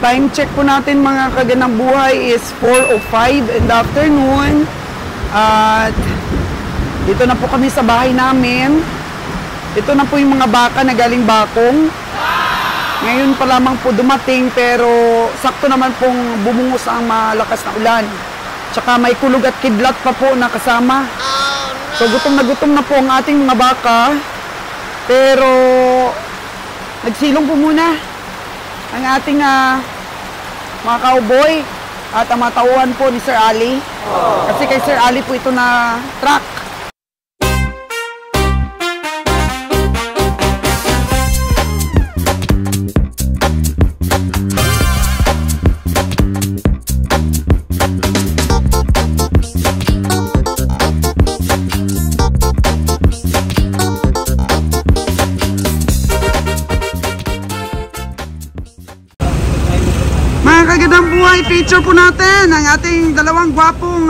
Time check po natin mga kaganang buhay is 4:05 in the afternoon. At dito na po kami sa bahay namin. Ito na po yung mga baka na galing Bakong. Ngayon pa lamang po dumating pero sakto naman pong bumungos ang malakas na ulan. Tsaka may kulog at kidlat pa po na kasama. So gutom na po ang ating mga baka. Pero nagsilong po muna ang ating mga cowboy at ang mga tauhan po ni Sir Ali. Kasi kay Sir Ali po ito na truck. Kagandang buhay, feature po natin ang ating dalawang gwapong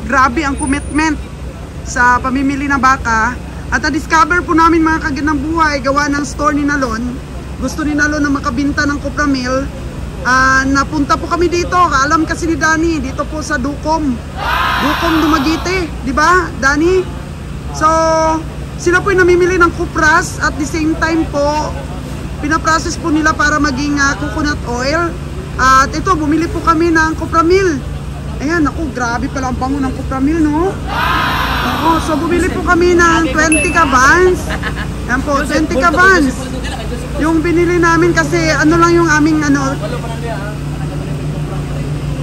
grabe ang commitment sa pamimili ng baka. At na-discover po namin mga kagandang buhay, gawa ng store ni Nalon. Gusto ni Nalon na makabinta ng Copramil. Napunta po kami dito, alam kasi ni Danny, dito po sa Ducom Dumaguete, di ba Danny? So sila po yung namimili ng Cupras at the same time po pinaprocess po nila para maging coconut oil. At ito, bumili po kami ng Copramil. Ayan, naku, grabe pala ang bango ng Copramil, no? Oo, so bumili po kami ng 20 cabans. Ayan po, 20 cabans. Yung binili namin kasi ano lang yung aming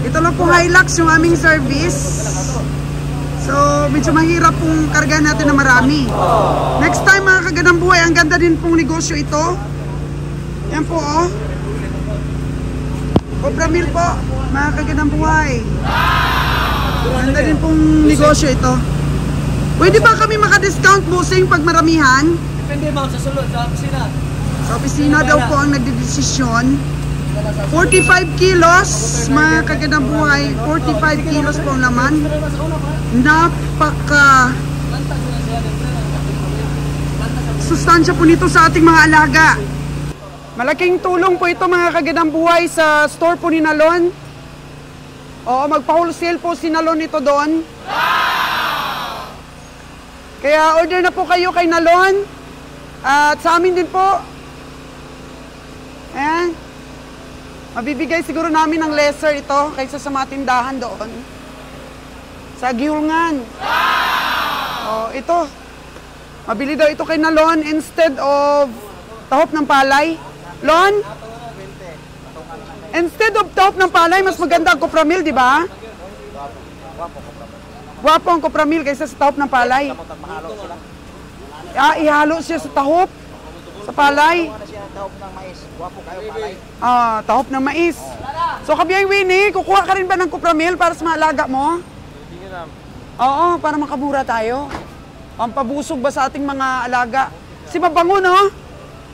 ito lang po Hilux yung aming service. So, medyo mahirap pong karga natin na marami. Next time mga kagandang buhay, ang ganda din pong negosyo ito. Ayan po, oh. Copramil po, mga kagandang buhay. Ganda din pong negosyo ito. Pwede ba kami maka-discount bossing pag maramihan? Depende ma'am, sa sulod, sa opisina. Sa opisina daw po ang nagdedesisyon. 45 kilos, mga kagandang buhay. 45 kilos po ang laman. Napaka sustansya po nito sa ating mga alaga. Malaking tulong po ito mga kagandang buhay sa store po ni Nalon. Oo, magpa-wholesale po si Nalon ito doon. Kaya order na po kayo kay Nalon. At sa amin din po. Ayan. Mabibigay siguro namin ng lesser ito kaysa sa mga tindahan doon. Sa Giulngan. Oo, ito. Mabili daw ito kay Nalon instead of tahop ng palay. Lon? Instead of tahop ng palay, mas maganda ang Copramil, di ba? Guwapo ang Copramil kaysa sa tahop ng palay. Ihalo siya sa tahop, sa palay. Tahop ng mais. So, Kabiyay Winnie, kukuha ka rin ba ng Copramil para sa mga alaga mo? Oo, para makamura tayo. Pampabusog ba sa ating mga alaga? Si mabango, no?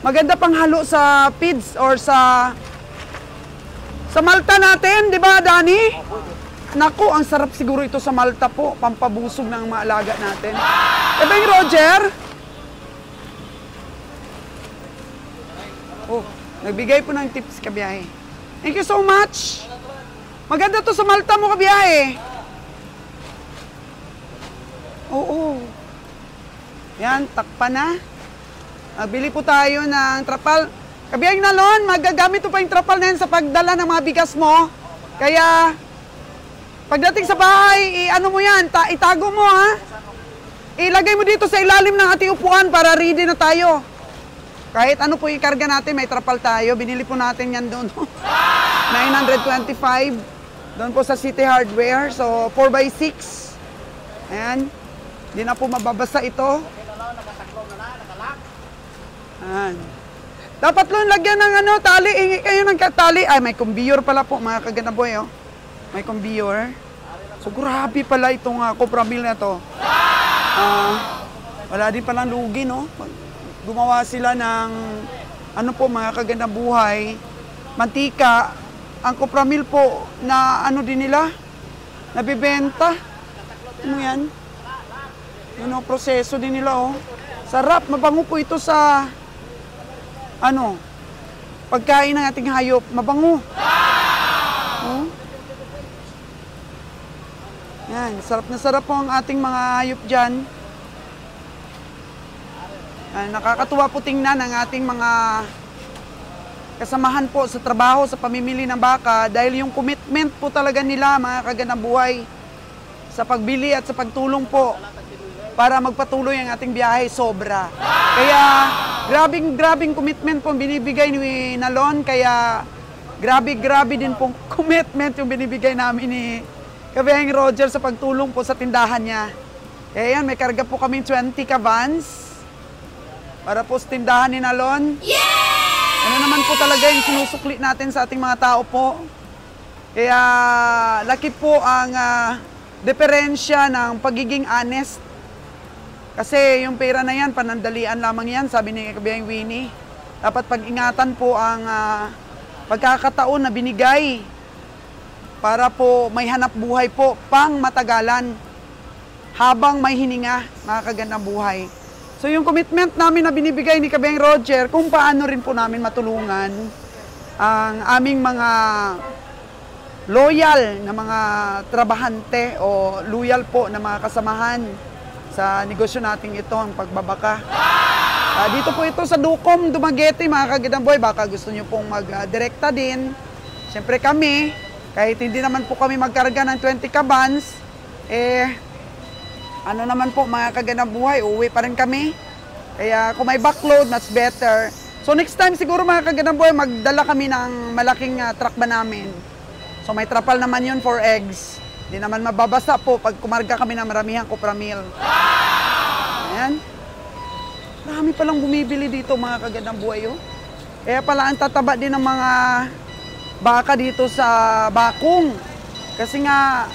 Maganda pang halo sa feeds or sa malta natin, di ba, Danny? Naku, ang sarap siguro ito sa malta po, pampabusog ng mga alaga natin. Diba yung Roger? Oh, nagbigay po ng tips, Kabiyahe. Thank you so much. Maganda to sa malta mo, Kabiyahe. Oo. Yan, takpan na. Bili po tayo ng trapal. Kabiyang Nalon, magagamit po pa yung trapal na yan sa pagdala ng mga bigas mo. Kaya, pagdating sa bahay, ano mo yan, itago mo ha. Ilagay mo dito sa ilalim ng ating upuan para ready na tayo. Kahit ano po yung karga natin, may trapal tayo. Binili po natin yan doon. 925. Doon po sa City Hardware. So, 4x6. Ayan. Hindi na po mababasa ito. Ayan. Dapat lang lagyan ng tali. Ingi kayo ng tali. Ay, may conveyor pala po, mga kagandang boy. Oh. May conveyor. So, grabe pala itong Copramil na to. Wala din palang lugi, no? Gumawa sila ng, mga kagandang buhay. Mantika. Ang Copramil po, na din nila, nabibenta. Ano yan? Proseso din nila, oh. Sarap, mabango po ito sa, pagkain ng ating hayop. Mabango. Yan, sarap na sarap po ang ating mga hayop dyan. Nakakatuwa po tingnan ang ating mga kasamahan po sa trabaho, sa pamimili ng baka dahil yung commitment po talaga nila mga kaganang buhay sa pagbili at sa pagtulong po para magpatuloy ang ating biyahe sobra. Kaya grabing commitment po binibigay ni Nalon, kaya grabe din pong commitment yung binibigay namin ni Kabiheng Roger sa pagtulong po sa tindahan niya. Kaya yan, may karga po kaming 20 ka-vans para po sa tindahan ni Nalon. Ano naman po talaga yung sinusukli natin sa ating mga tao po. Kaya laki po ang diferensya ng pagiging honest. Kasi yung pera na yan, panandalian lamang yan, sabi ni Kabiheng Winnie. Dapat pag-ingatan po ang pagkakataon na binigay para po may hanap buhay po pang matagalan habang may hininga, mga kagandang buhay. So yung commitment namin na binibigay ni Kabiheng Roger kung paano rin po namin matulungan ang aming mga loyal na mga trabahante o loyal po na mga kasamahan sa negosyo nating ito, ang pagbabaka. Dito po ito sa Ducom, Dumaguete, mga kagandang buhay. Baka gusto nyo pong mag-direkta din. Siyempre kami, kahit hindi naman po kami magkarga ng 20 ka-vans, ano naman po mga kagandang buhay, uwi pa rin kami. Kaya kung may backload, that's better. So next time siguro mga kagandang buhay, magdala kami ng malaking truck ba namin. So may trapal naman yun for eggs. Hindi naman mababasa po pag kumarga kami ng maramihang Copra Meal. Ayan. Marami palang bumibili dito mga kagandang buhay. Oh. Kaya pala ang tataba din ng mga baka dito sa Bakong. Kasi nga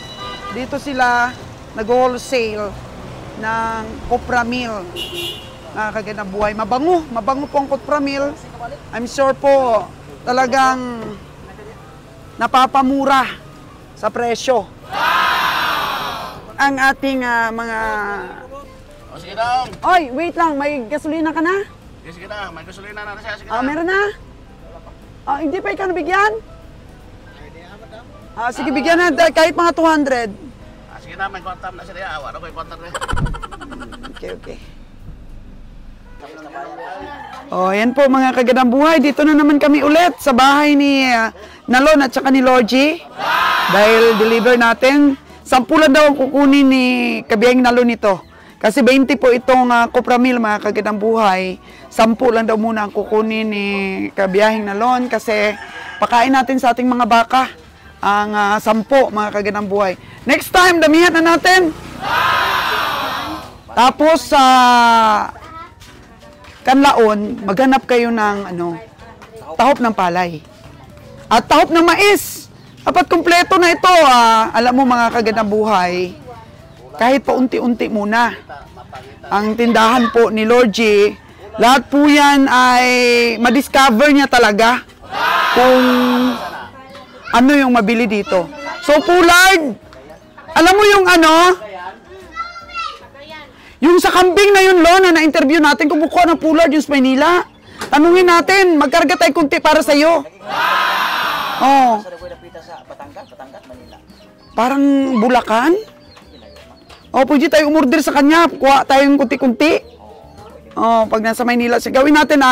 dito sila nag-wholesale ng Copra Meal. Mga kagandang buhay. Mabango po ang Copra Meal. I'm sure po talagang napapamura sa presyo. Ang ating mga... O, sige daw. Oy, wait lang. May gasolina ka na? Sige daw. May gasolina na siya. Sige Meron na? Hindi pa ikaw nabigyan? Sige, bigyan na. Kahit mga 200. Sige na. May kwartam na siya. Awa na ko yung kwartam na. Okay. Yan po mga kagandang buhay. Dito na naman kami ulit sa bahay ni Nalon at saka ni Lorgie. Dahil deliver natin. 10 lang daw ang kukunin ni Kabiheng Nalon ito. Kasi 20 po itong Copra Meal mga kagandang buhay. 10 lang daw muna ang kukunin ni Kabiheng Nalon kasi pakain natin sa ating mga baka ang 10 mga kagandang buhay. Next time, damihan na natin. Tapos sa kanlaon, maghanap kayo ng tahop ng palay. At tahop ng mais. Dapat kumpleto na ito. Alam mo mga kagandang buhay, kahit pa unti-unti muna. Ang tindahan po ni Lorgie, lahat po yan ay madiscover niya talaga kung ano yung mabili dito. So, Pollard, alam mo yung yung sa kambing na yun, Lon, na na-interview natin, kumukuha ng Pollard yung sa Maynila. Tanungin natin, magkarga tayo kunti para sa'yo. Oh. Parang Bulacan? Pwede tayo umorder sa kanya. Kuha tayong kunti-kunti. Pag nasa Maynila. Gawin natin,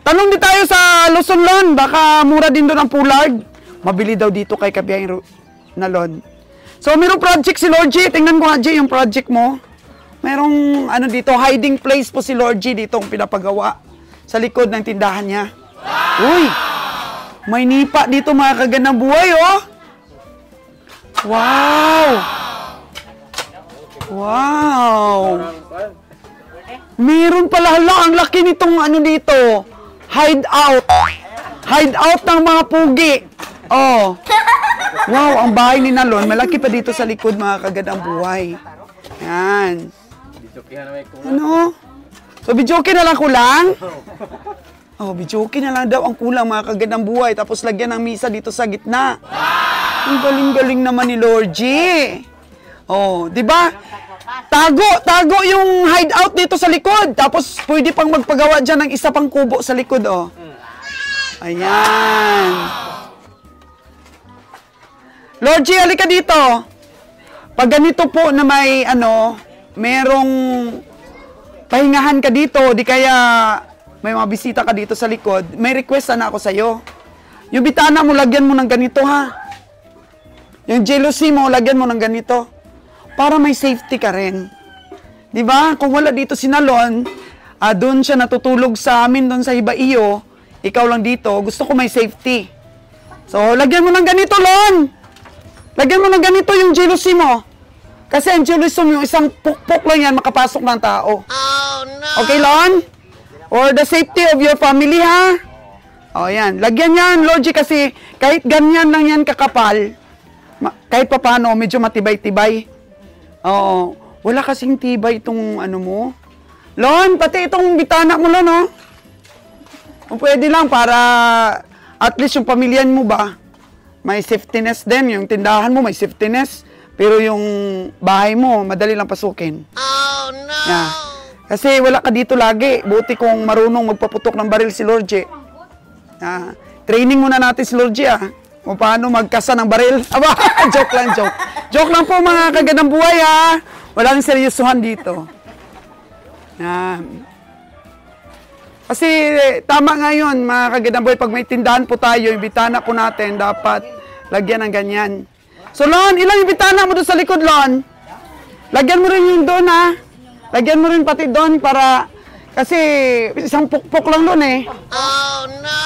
tanong din tayo sa Luzon, Lon. Baka mura din doon ang Pollard. Mabili daw dito kay Kabiheng Nalon. So, mayroong project si Lorgie. Tingnan ko nga, Jay, yung project mo. Mayroong, dito, hiding place po si Lorgie dito ang pinapagawa sa likod ng tindahan niya. Uy! May nipa dito mga kagandang buhay, oh! Wow! Wow! Meron pala, ang laki nitong dito. Hideout. Hideout ng mga pugi. Oh. Wow, ang bahay ni Nalon, malaki pa dito sa likod mga kagandang buhay. Yan. So, bidyoke na lang kulang? Bidyoke na lang daw ang kulang mga kagandang buhay. Tapos lagyan ng misa dito sa gitna. Ang galing-galing naman ni Lorgie. Di ba? Tago yung hideout dito sa likod. Tapos pwede pang magpagawa dyan ng isa pang kubo sa likod, Ayan. Lorgie, halika dito. pag ganito po na may merong pahingahan ka dito, di kaya may mga bisita ka dito sa likod, may request sana ako sa'yo. Yung bitana mo, lagyan mo ng ganito, ha? Yung jealousy mo, lagyan mo ng ganito. Para may safety ka rin. Di ba? Kung wala dito si Nalon, doon siya natutulog sa amin, doon sa Hibaiyo, ikaw lang dito, gusto ko may safety. So, lagyan mo ng ganito, Lon! Lagyan mo ng ganito yung jealousy mo. Kasi ang jealousy mo, yung isang pukpok lang yan, makapasok ng tao. Oh, no! Okay, Lon? For the safety of your family, ha? O, yan. Lagyan yan, Logi, kasi kahit ganyan lang yan kakapal, kahit pa paano, medyo matibay-tibay. Oo. Wala kasing tibay itong mo. Lon, pati itong bitana mo, Lon, oh. Kung pwede lang para at least yung pamilyan mo ba, may safetyness din. Yung tindahan mo may safetyness. Pero yung bahay mo, madali lang pasukin. Oh, no! Yeah. Kasi wala ka dito lagi. Buti kung marunong magpaputok ng baril si Lorgie. Training muna natin si Lorgie, kung paano magkasa ng baril. Aba, joke lang, joke. Joke lang po mga kagandang buhay, ha. Walang seryosohan dito. Kasi tama nga yun, mga kagandang buhay. Pag may tindahan po tayo, yung bitana po natin, dapat lagyan ng ganyan. So, Lon, ilang yung bitana mo doon sa likod, Lon? Lagyan mo rin yung doon, ha. Lagyan mo rin pati doon para... Kasi isang pukpok lang doon, eh. Oh, no!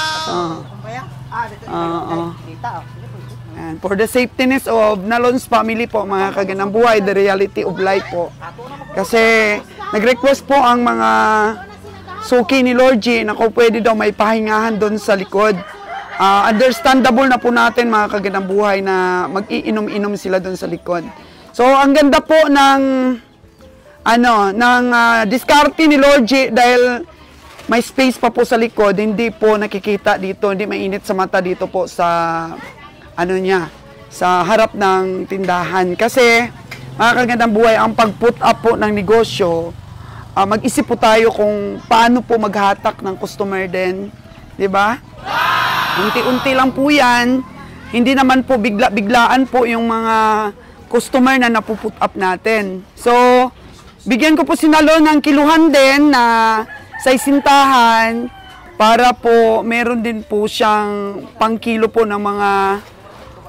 And for the safetyness of Nalon's family po, mga kagandang buhay, the reality of life po. Kasi nag-request po ang mga suki ni Lorgie na kung pwede daw may pahingahan doon sa likod. Understandable na po natin, mga kagandang buhay, na mag-iinom-inom sila doon sa likod. So, ang ganda po ng diskarte ni Lorgie dahil may space pa po sa likod, hindi po nakikita dito, hindi mainit sa mata dito po sa sa harap ng tindahan. Kasi mga kagandang buhay, ang pag-put up po ng negosyo, mag-isip po tayo kung paano po maghatak ng customer din, di ba? Unti-unti lang po yan, hindi naman po biglaan po yung mga customer na napuput up natin. So, bigyan ko po si Nalon ng kiluhan din na sa isintahan para po meron din po siyang pangkilo po ng mga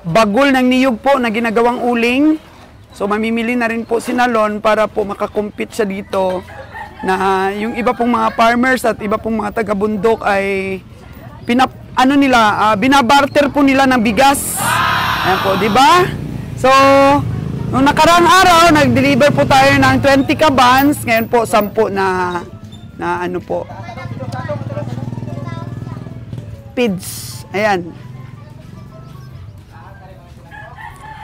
bagol ng niyog po na ginagawang uling. So mamimili na rin po si Nalon para po makakompete siya dito na yung iba pong mga farmers at iba pong mga taga-bundok ay binabarter po nila ng bigas. Ayan po, di ba? So, nung nakaraang araw, nag-deliver po tayo ng 20 kabans. Ngayon po, 10 na pids. Ayan.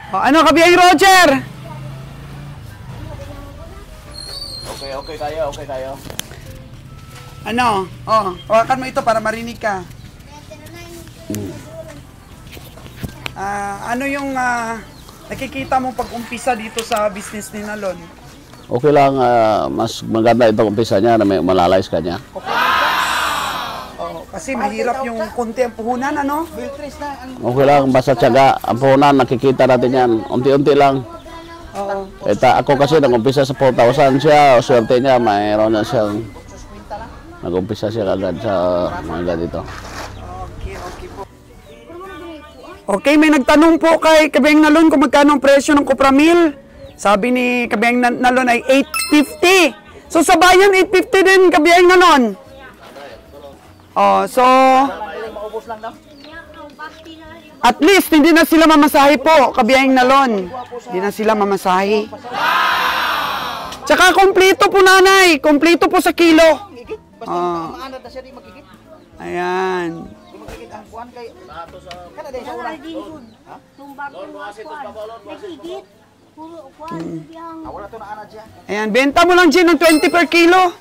Ano, kabiyay Roger? Okay tayo. Hawakan mo ito para marinig ka. Ano yung nakikita mo pag-umpisa dito sa business ni Nalon? Okay lang, mas maganda itong umpisa niya na may malalayas ka niya. Kasi mahirap yung konti ang puhunan, ano? Okay lang, basta tiyaga. Ang puhunan, nakikita natin yan. Unti-unti lang. Ako kasi nag-umpisa sa 4,000 siya. O swerte niya, mayroon na siyang nag-umpisa siya agad sa mga dito. Okay, may nagtanong po kay Kabiyang Nalon kung magkano ang presyo ng Cupramil. Sabi ni Kabiyang Nalon ay 850. So sa bayan, 850 din, Kabiyang Nalon. So at least hindi na sila mamasahe po, Kabiyang Nalon. Hindi na sila mamasahe. Tsaka kompleto po, nanay. Kompleto po sa kilo. Ayan. Ayan, benta mo lang dyan ng 20 per kilo.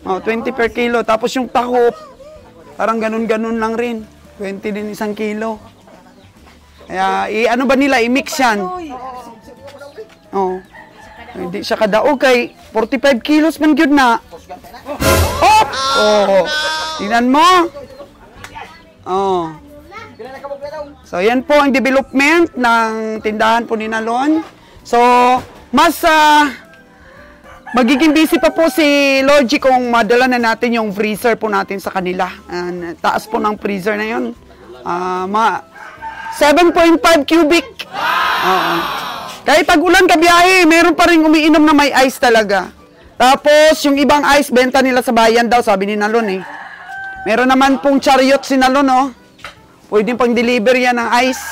20 per kilo. Tapos yung tahop, parang ganun-ganun lang rin. 20 din isang kilo. Kaya, ano ba nila? I-mix yan. Hindi siya kadaog kay 45 kilos man gyud na. Tingnan mo. So, yan po ang development ng tindahan po ni Nalon. So, mas magiging busy pa po si Logi kung madala na natin yung freezer po natin sa kanila. Taas po ng freezer na yun. 7.5 cubic. Kahit tag-ulan kabiyahe, meron pa rin umiinom na may ice talaga. Tapos, yung ibang ice, benta nila sa bayan daw, sabi ni Nalon eh. Meron naman pong chariot si Nalon, oh. Pwede pang deliver yan ng ice.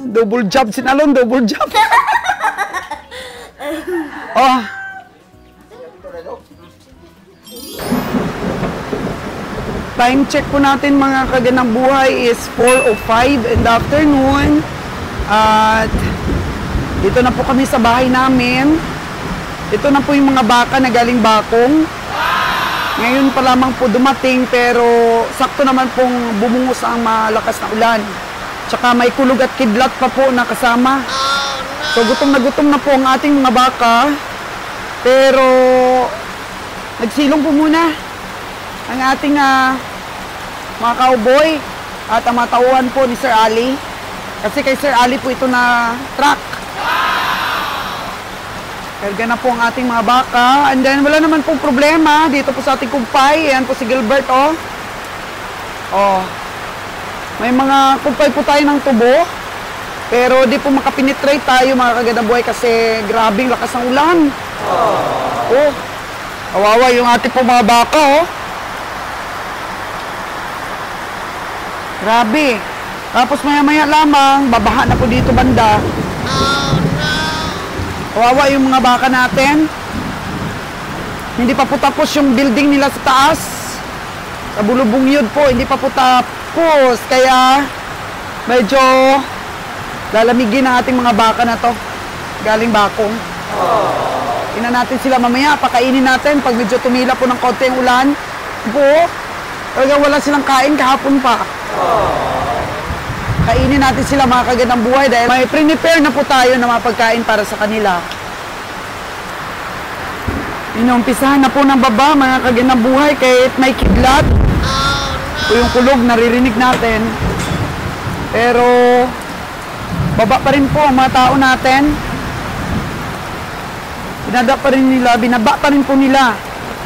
Double job si Nalon, double job. Oh. Time check po natin mga kaganang buhay is 4:05 in the afternoon. At dito na po kami sa bahay namin. Ito na po yung mga baka na galing Bakong. Ngayon pa lamang po dumating pero sakto naman pong bumungos ang malakas na ulan. Tsaka may kulog at kidlat pa po na kasama. So gutom na po ang ating mga baka. Pero nagsilong po muna ang ating mga cowboy at ang mga tauhan po ni Sir Ali. Kasi kay Sir Ali po ito na truck. Karga na po ang ating mga baka. And then wala naman pong problema dito po sa ating kumpay. Ayan po si Gilbert, oh. Oh. May mga kumpay po tayo ng tubo. Pero di po makapenetrate tayo mga kagandang buhay kasi grabing lakas ng ulan. Oh. Kawawa yung ating po mga baka, oh. Grabe. Tapos maya-maya lamang, babaha na po dito banda. Kawawa yung mga baka natin. Hindi pa po tapos yung building nila sa taas. Sa Bulubong Yud po, hindi pa po tapos. Kaya medyo lalamigin ang ating mga baka na to. Galing Bakong. Ina natin sila mamaya, pakainin natin pag medyo tumila po ng konti yung ulan. Po, talagang wala silang kain kahapon pa. Kainin natin sila mga kagandang buhay dahil may prepare na po tayo na mapagkain para sa kanila. Inumpisahan na po ng baba mga kagandang buhay kahit may kidlat. O yung kulog naririnig natin. Pero baba pa rin po ang mga tao natin. Binaba pa rin po nila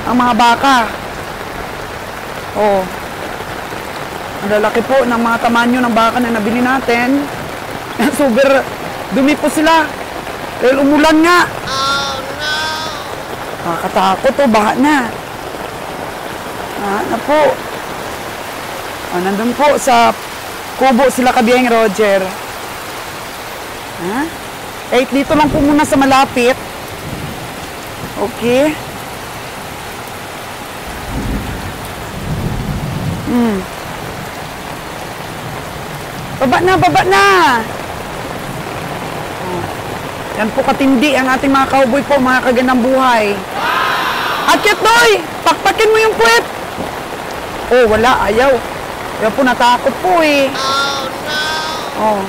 ang mga baka. Oh. Ang lalaki po ng mga tamanyo ng baka na nabili natin. Super dumi po sila. Dahil umulan nga. Oh no! Nakakatakot o, baha na. Na po. Nandun po sa kubo sila kabiyeng Roger. Kahit dito lang po muna sa malapit. Okay. Baba na! Yan po katindi ang ating mga cowboy po, mga kagandang buhay. Akyat, Noy! Pakpakin mo yung puwet! Oh, wala, ayaw. Kaya po natakot po eh. Oh, no! Oh.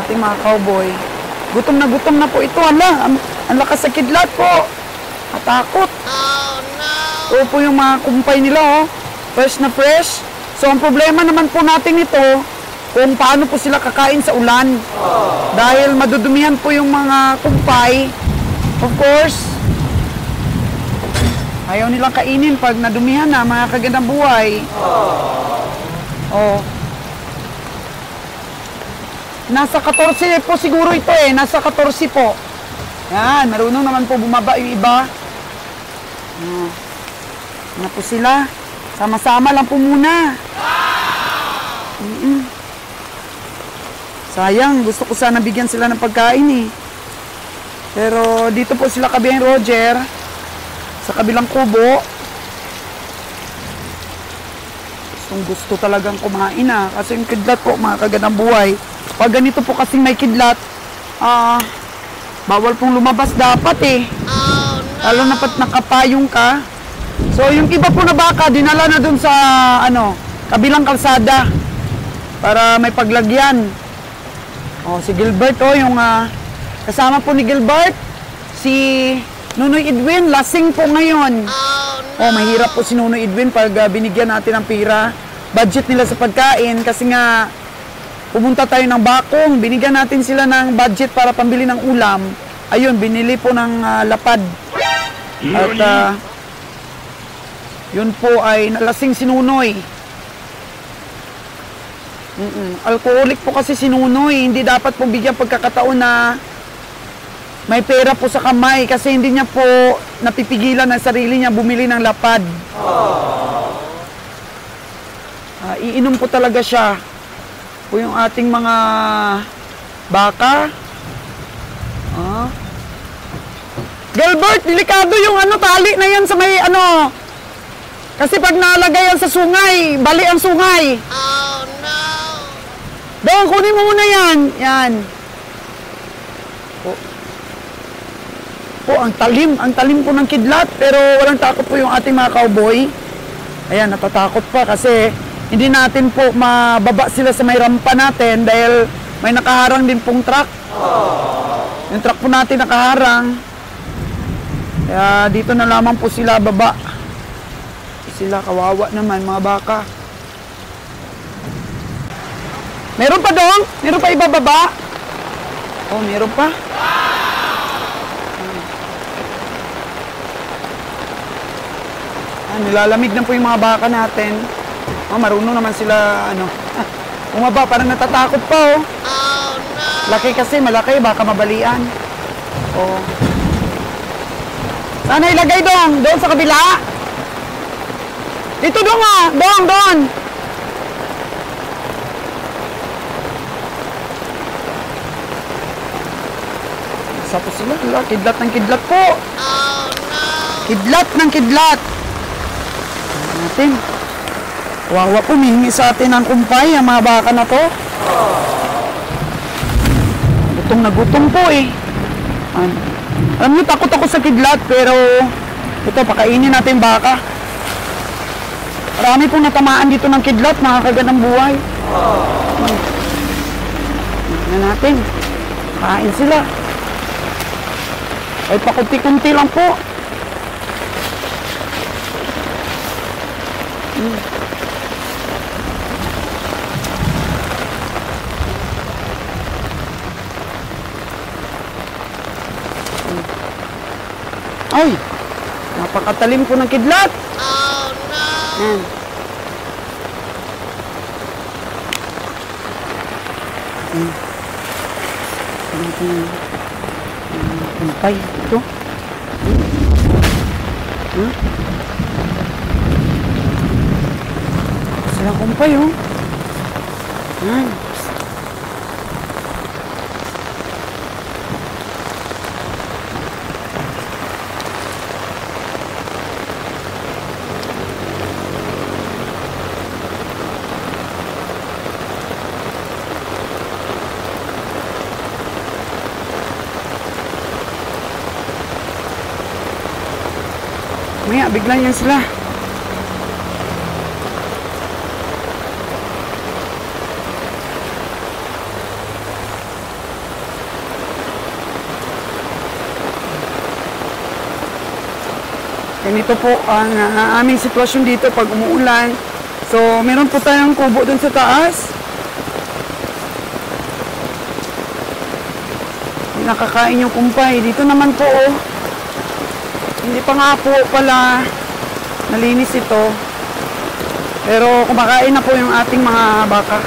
Ating mga cowboy. Gutom na po ito. Ang lakas sa kidlat po. Matakot. Oh, no! O po yung mga kumpay nila, oh. Fresh na fresh. So, ang problema naman po natin ito, kung paano po sila kakain sa ulan. Dahil madudumihan po yung mga kumpay. Of course, ayaw nilang kainin pag nadumihan na, mga kagandang buhay. Oh. Nasa 14 po siguro ito eh. Nasa 14 po. Yan, marunong naman po bumaba yung iba. Ano po sila? Sama-sama lang po muna. Sayang, gusto ko sana bigyan sila ng pagkain eh. Pero dito po sila kabiyeng Roger. Sa kabilang kubo. Gusto talagang kumain kasi yung kidlat po mga kagandang buhay. Pag ganito po kasing may kidlat, bawal pong lumabas dapat eh. Lalo na pat nakapayong ka. So yung iba po na baka dinala na dun sa kabilang kalsada para may paglagyan. Si Gilbert yung kasama po ni Gilbert si Nunoy Edwin, lasing po ngayon. Mahirap po si Nunoy Edwin pag binigyan natin ng pira. budget nila sa pagkain kasi nga pumunta tayo ng Bakong, binigyan natin sila ng budget para pambili ng ulam. Ayun, binili po ng lapad. At yun po ay nalasing si Nunoy. Alcoholic po kasi si Nunoy, hindi dapat po bigyan pagkakataon na may pera po sa kamay kasi hindi niya po napipigilan ang sarili niya bumili ng lapad. Iinom po talaga siya. Po yung ating mga baka. Gilbert, delikado yung tali na yan sa may kasi pag nalagay yan sa sungay, bali ang sungay. Oh no! Dong, kunin mo muna yan. Yan. Po, ang talim po ng kidlat, pero walang takot po yung ating mga cowboy. Ayan, natatakot pa kasi hindi natin po mababa sila sa may rampa natin dahil may nakaharang din pong truck. Yung truck po natin nakaharang. Kaya dito na lamang po sila baba. Sila kawawa naman, mga baka. Meron pa dong? Meron pa ibababa? Oh, meron pa? Nilalamig na po yung mga baka natin. Marunong naman sila, umaba, parang natatakot pa, oh. Oh, no! Laki kasi, malaki, baka mabalian. Oh. Sana ilagay doon sa kabila. Dito doon doon. Isa po sila, kidlat ng kidlat po. Oh, no! Kidlat ng kidlat. Natin. Wawa po, mihingi sa atin ng kumpay ang mga baka na to. Gutom na gutom po eh. Alam niyo, takot ako sa kidlat, pero ito, pakainin natin baka. Marami pong natamaan dito ng kidlat, nakakaganang buhay. Tignan natin. Kain sila. Ay, pakunti-kunti lang po. Ay, napakatalim po ng kidlat. Oh no! Kumpay ito. Silang kumpay, oh. Yan. Maya, bigla yan sila. Ganito po ang aming sitwasyon dito pag umuulan. So, meron po tayong kubo dun sa taas. Nakakain yung kumpay. Dito naman po, oh. Hindi pa nga po pala nalinis ito. Pero kumakain na po yung ating mga baka.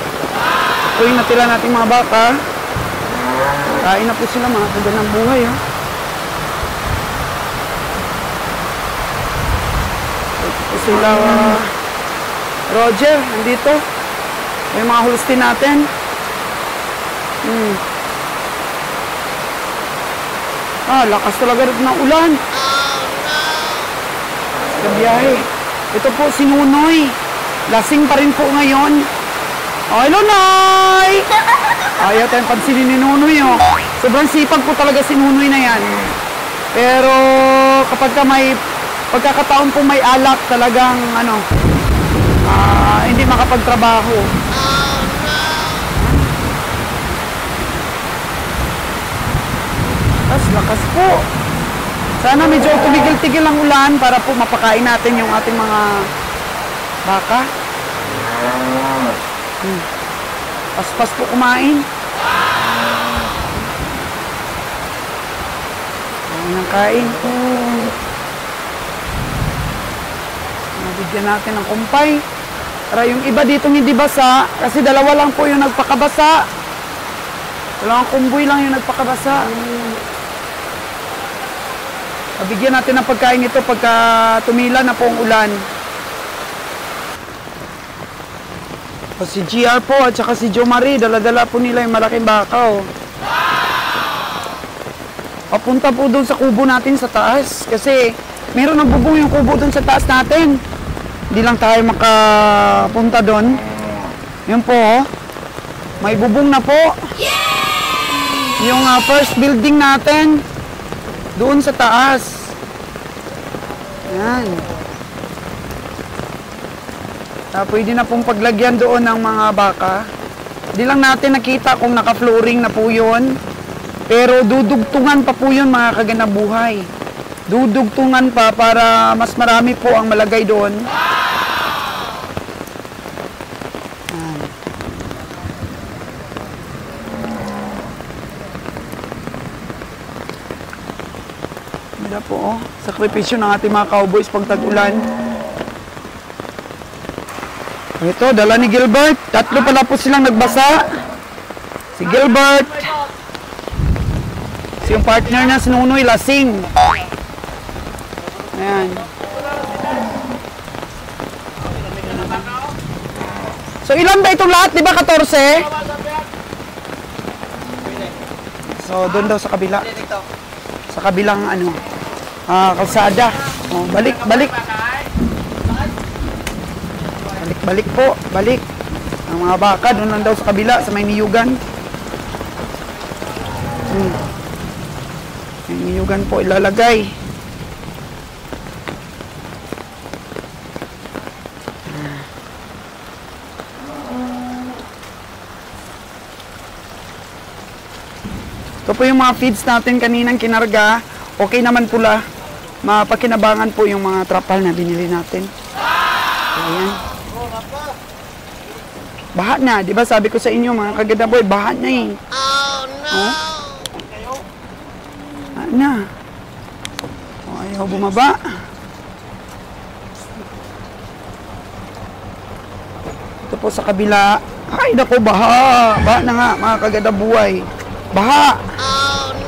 Ito yung natira nating mga baka. Kain na po sila, mga kaganang buhay. Oh. Ito sila Roger, nandito. Yung mga Holstein natin. Lakas talaga rin ng ulan. Biyahe. Ito po si Nunoy. Lasing pa rin po ngayon. Hello, Noy! Ayaw tayong pansinin ni Nunoy, oh. Sobrang sipag po talaga si Nunoy na yan. Pero kapag ka may pagkakataon po may alak, talagang hindi makapagtrabaho. Lakas po. Sana medyo tumigil-tigil ang ulan para po mapakain natin yung ating mga baka. Paspas po kumain. Ang kain po. Nabigyan natin ng kumpay. Para yung iba dito hindi basa, kasi dalawa lang po yung nagpakabasa. Dalawang kumboy lang yung nagpakabasa. Nabigyan natin ng pagkain ito pagka tumila na po ang ulan. O si GR po at saka si Jo Marie, dala-dala po nila yung malaking bakaw. Papunta po doon sa kubo natin sa taas. Kasi meron ng bubong yung kubo doon sa taas natin. Hindi lang tayo makapunta doon. Yun po, may bubong na po. Yung first building natin, doon sa taas. Yan. Pwede na pong paglagyan doon ng mga baka. Hindi lang natin nakita kung naka-flooring na po yun. Pero dudugtungan pa po yun mga kaganabuhay. Dudugtungan pa para mas marami po ang malagay doon. Mira po, oh. Sakripisyo ng ating mga cowboys pag tag-ulan. Ito, dala ni Gilbert. Tatlo pala po silang nagbasa. Si Gilbert. Si yung partner niya, si Nunoy, lasing. Ayan. So, ilan ba itong lahat? Di ba 14? So, doon daw sa kabila. Sa kabilang, kalsada. Oh, balik. Balik po, balik. Ang mga baka, doon lang daw sa kabila, sa may niyugan. May niyugan po ilalagay. Ito po yung mga feeds natin kaninang kinarga. Okay naman pula. Mapakinabangan po yung mga trapal na binili natin. Ayan. Baha na, di ba sabi ko sa inyo mga kaganda boy, baha na eh. Oh no! Baha na. Oh, ayaw bumaba. Ito po sa kabila. Ay, naku, baha. Baha na nga, mga kaganda buhay. Baha.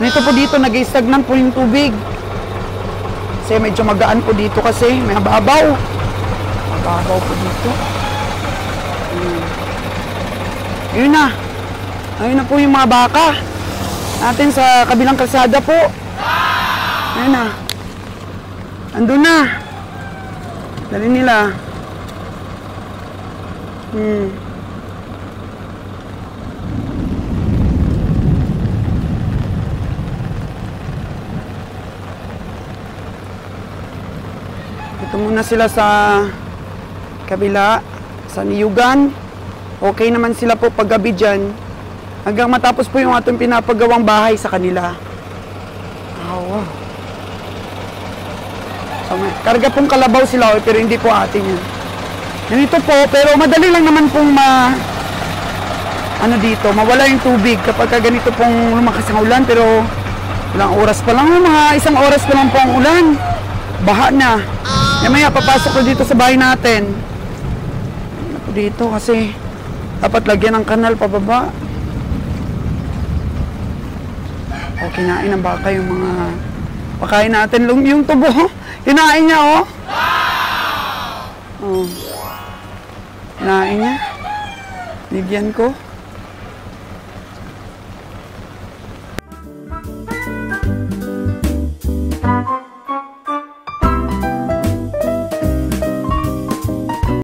Nito po dito, nag-stagnan po yung tubig. Kasi medyo magaan po dito kasi may mababaw. Mababaw po dito. Yun na. Ayun na po yung mga baka natin sa kabilang kalsada po. Ayun na. Andun na. Dali nila. Ito muna sila sa kabila, sa niyugan. Okay naman sila po paggabi dyan. Hanggang matapos po yung ating pinapagawang bahay sa kanila. Oh. So, karga pong kalabaw sila, pero hindi po atin yan. Ganito po, pero madali lang naman pong dito, mawala yung tubig kapag ganito pong lumakas ang ulan. Pero ilang oras pa lang, mga isang oras pa lang po ang ulan. Baha na. Maya papasok ko dito sa bahay natin. Dito kasi dapat lagyan ng kanal pababa. O, kinain ng baka yung mga pakain natin. Yung tubo, kinain niya, oh. Oh. Kinain niya. Bigyan ko.